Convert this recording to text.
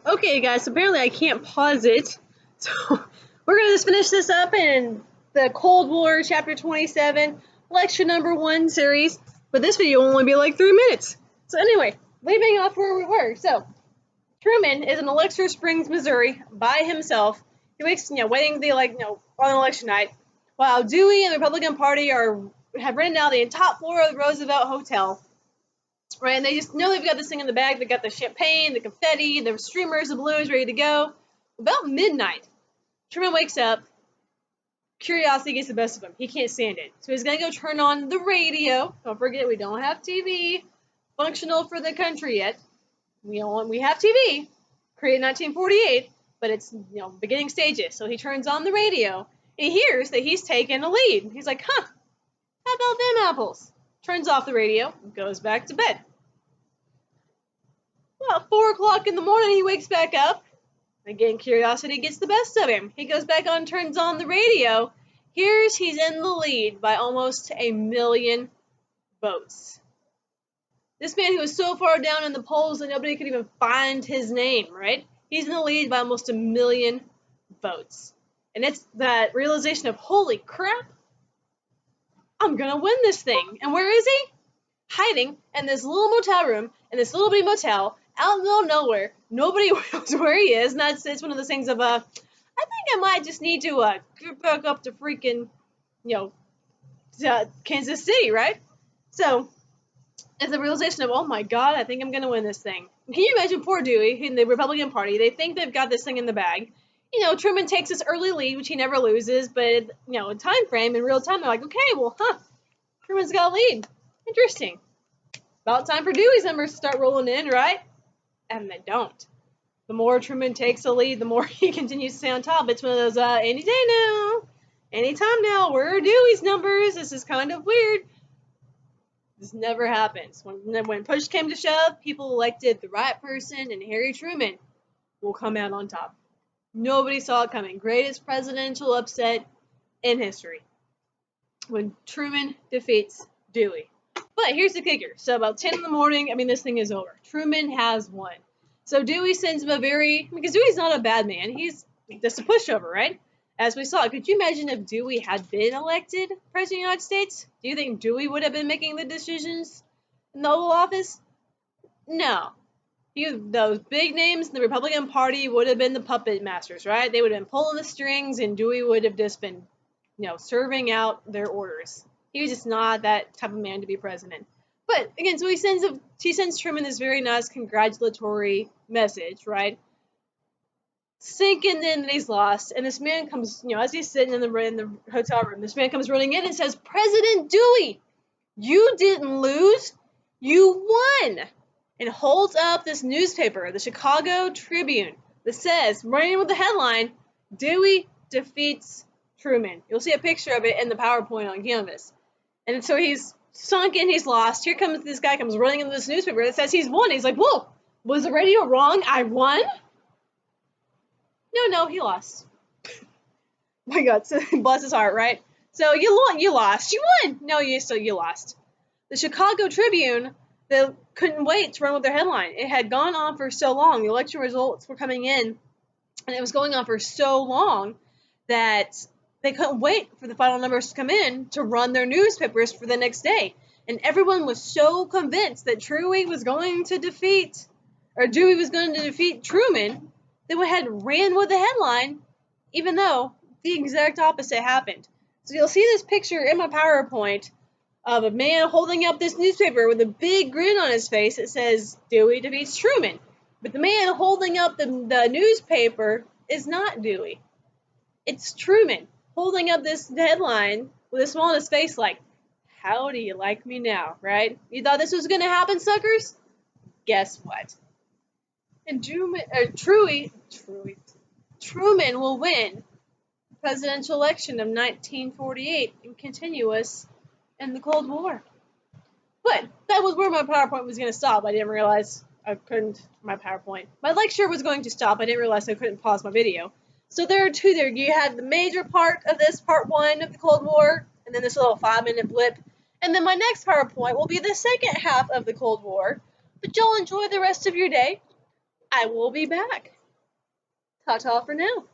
Okay, guys, apparently I can't pause it. So we're going to just finish this up in the Cold War, Chapter 27, Lecture Number 1 series. But this video will only be like 3 minutes. So anyway, leaving off where we were. So Truman is in Elixir Springs, Missouri, by himself. He wakes, waiting on election night, while Dewey and the Republican Party have rented out the top floor of the Roosevelt Hotel. Right, and they just know they've got this thing in the bag. They've got the champagne, the confetti, the streamers, the balloons ready to go. About midnight, Truman wakes up. Curiosity gets the best of him. He can't stand it. So he's going to go turn on the radio. Don't forget, we don't have TV functional for the country yet. We have TV, created in 1948, but it's, beginning stages. So he turns on the radio, and he hears that he's taken a lead. He's like, how about them apples? Turns off the radio, goes back to bed. Well, 4 o'clock in the morning, he wakes back up. Again, curiosity gets the best of him. He goes back on, turns on the radio. He's in the lead by almost 1 million votes. This man who was so far down in the polls that nobody could even find his name, right? He's in the lead by almost 1 million votes. And it's that realization of, holy crap, I'm going to win this thing. And where is he? Hiding in this little motel room, in this little bitty motel, out in the middle of nowhere. Nobody knows where he is, and it's one of those things of, I think I might just need to get back up to freaking, Kansas City, right? So, it's the realization of, oh my god, I think I'm going to win this thing. Can you imagine poor Dewey in the Republican Party? They think they've got this thing in the bag. Truman takes this early lead, which he never loses, but, in time frame, in real time, they're like, okay, well, Truman's got a lead. Interesting. About time for Dewey's numbers to start rolling in, right? And they don't. The more Truman takes a lead, the more he continues to stay on top. It's one of those, any day now, anytime now, where are Dewey's numbers? This is kind of weird. This never happens. When push came to shove, people elected the right person, and Harry Truman will come out on top. Nobody saw it coming. Greatest presidential upset in history. When Truman defeats Dewey. But here's the kicker. So about 10 in the morning, this thing is over. Truman has won. So Dewey sends him because Dewey's not a bad man. He's just a pushover, right? As we saw, could you imagine if Dewey had been elected President of the United States? Do you think Dewey would have been making the decisions in the Oval Office? No. Those big names in the Republican Party would have been the puppet masters, right? They would have been pulling the strings, and Dewey would have just been, serving out their orders. He was just not that type of man to be president. But again, so he sends Truman this very nice congratulatory message, right? Sinking in that he's lost, and this man comes, as he's sitting in the hotel room, this man comes running in and says, President Dewey, you didn't lose, you won, and holds up this newspaper, the Chicago Tribune, that says, running in with the headline, Dewey defeats Truman. You'll see a picture of it in the PowerPoint on Canvas. And so he's sunk in, he's lost. Here comes this guy, comes running into this newspaper that says he's won. He's like, whoa, was the radio wrong? I won? No, he lost. My God, so bless his heart, right? So you lost. You won. No, you lost. The Chicago Tribune, they couldn't wait to run with their headline. It had gone on for so long. The election results were coming in, and it was going on for so long that they couldn't wait for the final numbers to come in to run their newspapers for the next day. And everyone was so convinced that Dewey was going to defeat Truman, they went ahead and ran with the headline, even though the exact opposite happened. So you'll see this picture in my PowerPoint of a man holding up this newspaper with a big grin on his face that says, Dewey defeats Truman. But the man holding up the newspaper is not Dewey. It's Truman holding up this headline with a smile on his face like, how do you like me now, right? You thought this was going to happen, suckers? Guess what? And Truman will win the presidential election of 1948 and continue us in the Cold War. But that was where my PowerPoint was going to stop. I didn't realize I couldn't, my lecture was going to stop. I didn't realize I couldn't pause my video. So there are two there. You had the major part of this, part 1 of the Cold War, and then this little 5-minute blip. And then my next PowerPoint will be the second half of the Cold War. But y'all enjoy the rest of your day. I will be back. Ta-ta for now.